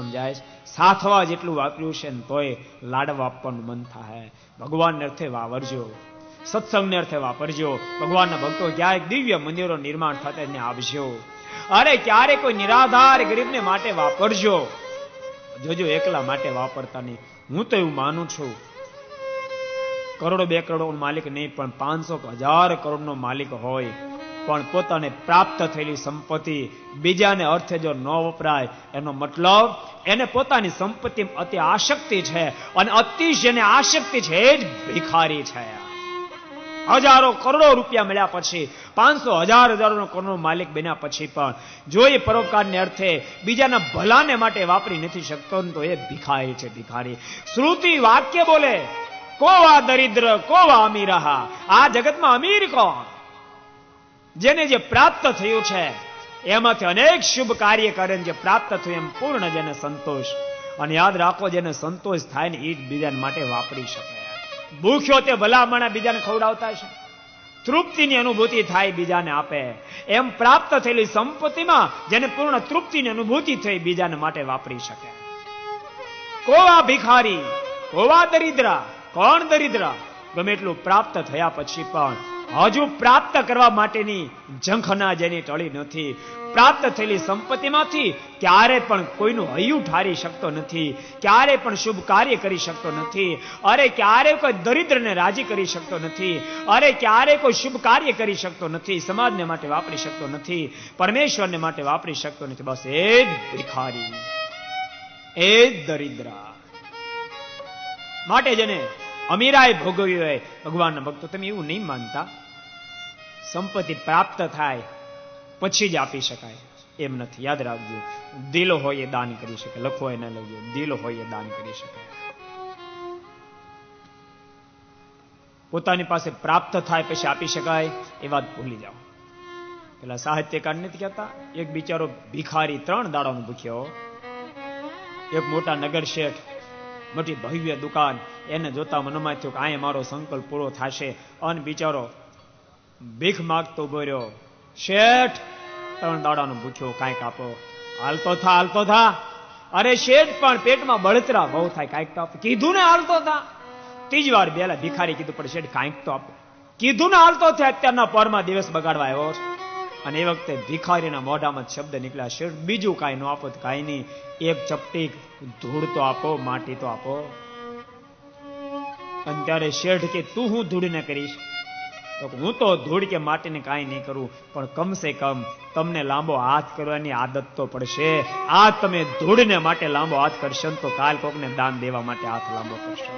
સમજાય છે? સાથવા જેટલું વાપર્યું છે ને તોય લાડવા આપવાનું મન થાય. ભગવાનને અર્થે વાપરજો, સત્સંગને અર્થે વાપરજો. ભગવાનના ભક્તો ક્યારેક દિવ્ય મંદિરો નિર્માણ થતા એને આપજો. અરે ક્યારે કોઈ નિરાધાર ગરીબને માટે વાપરજો. જોજો એકલા માટે વાપરતા નહીં. હું તો એવું માનું છું, કરોડો 2 કરોડનો માલિક નહીં પણ 500,000 કરોડનો માલિક હોય પણ પોતાને પ્રાપ્ત થયેલી સંપત્તિ બીજાને અર્થે જો ન વપરાય, એનો મતલબ એને પોતાની સંપત્તિમાં અતિ આસક્તિ છે, અને અતિ જેને આસક્તિ છે એ જ ભિખારી છે. હજારો કરોડો રૂપિયા મળ્યા પછી, 500,000 કરોડનો માલિક બન્યા પછી પણ જો એ પરોપકારને અર્થે બીજાના ભલાને માટે વાપરી નથી શકતો તો એ ભિખારી છે, ભિખારી. શ્રુતિ વાક્ય બોલે, કોવા દરિદ્ર કોવા અમીર. આ જગતમાં અમીર કોણ? જેને જે પ્રાપ્ત થયું છે એમાંથી અનેક શુભ કાર્ય કરે, જે પ્રાપ્ત થયું એમ પૂર્ણ જેને સંતોષ. અને યાદ રાખો, જેને સંતોષ થાય ને એ જ બીજાને માટે વાપરી શકે. ભૂખ્યો તે ભલામણા બીજાને ખવડાવતા છે, તૃપ્તિની અનુભૂતિ થાય બીજાને આપે. એમ પ્રાપ્ત થયેલી સંપત્તિમાં જેને પૂર્ણ તૃપ્તિની અનુભૂતિ થઈ બીજાને માટે વાપરી શકે. કોવા ભિખારી કોવા દરિદ્રા. કોણ દરિદ્ર? ગમે એટલું પ્રાપ્ત થયા પછી પણ હજુ પ્રાપ્ત કરવા માટેની ઝંખના જેની ટળી નથી. પ્રાપ્ત થયેલી સંપત્તિમાંથી ક્યારે પણ કોઈનું હૈયું ઠારી શકતો નથી, ક્યારે પણ શુભ કાર્ય કરી શકતો નથી. અરે ક્યારે કોઈ દરિદ્રને રાજી કરી શકતો નથી. અરે ક્યારે કોઈ શુભ કાર્ય કરી શકતો નથી. સમાજને માટે વાપરી શકતો નથી, પરમેશ્વરને માટે વાપરી શકતો નથી. બસ એ જ ભિખારી, એ જ દરિદ્ર. માટે જેને અમીરાય ભોગવ્યું હોય, ભગવાનના ભક્તો તમે એવું નહીં માનતા સંપત્તિ પ્રાપ્ત થાય પછી જ આપી શકાય, એમ નથી. યાદ રાખજો, દિલ હોય એ દાન કરી શકે. લખો એને લખજો, દિલ હોય એ દાન કરી શકે. પોતાની પાસે પ્રાપ્ત થાય પછી આપી શકાય એ વાત ભૂલી જાઓ. પેલા સાહિત્યકાર નથી કહેતા, એક બિચારો ભિખારી 3 દાડાનો ભૂખ્યો. એક મોટા નગર શેઠ, મોટી ભવ્ય દુકાન, એને જોતા મનમાં થયું કે અહીંયા મારો સંકલ્પ પૂરો થશે. અને બિચારો ભીખ માગતો ઉભો રહ્યો. શેઠ 3 દાડાનો ભૂખ્યો, કાંઈક આપો. હાલતો થા, હાલતો થા. અરે શેઠ પણ પેટમાં બળતરા બહુ થાય, કાંઈક તો આપો. કીધું ને હાલતો થા. 3જી વાર બેલા ભિખારી કીધું, પણ શેઠ કાંઈક તો આપો. કીધું ને હાલતો થા. અત્યારના પરમાં દિવસ બગાડવા આવ્યો. અને એ વખતે ભિખારીના મોઢામાં શબ્દ નીકળ્યા, શેઠ બીજું કાંઈ ન આપો તો કાંઈ નહીં, એક ચપટી ધૂળ તો આપો, માટી તો આપો. અને ત્યારે શેઠ કે તું હું ધૂળને કરીશ? તો હું તો ધૂળ કે માટીને કાંઈ નહીં કરું, પણ કમસે કમ તમને લાંબો હાથ કરવાની આદત તો પડશે. આ તમે ધૂળને માટે લાંબો હાથ કરશો તો કાલ કોકને દાન દેવા માટે હાથ લાંબો કરશો.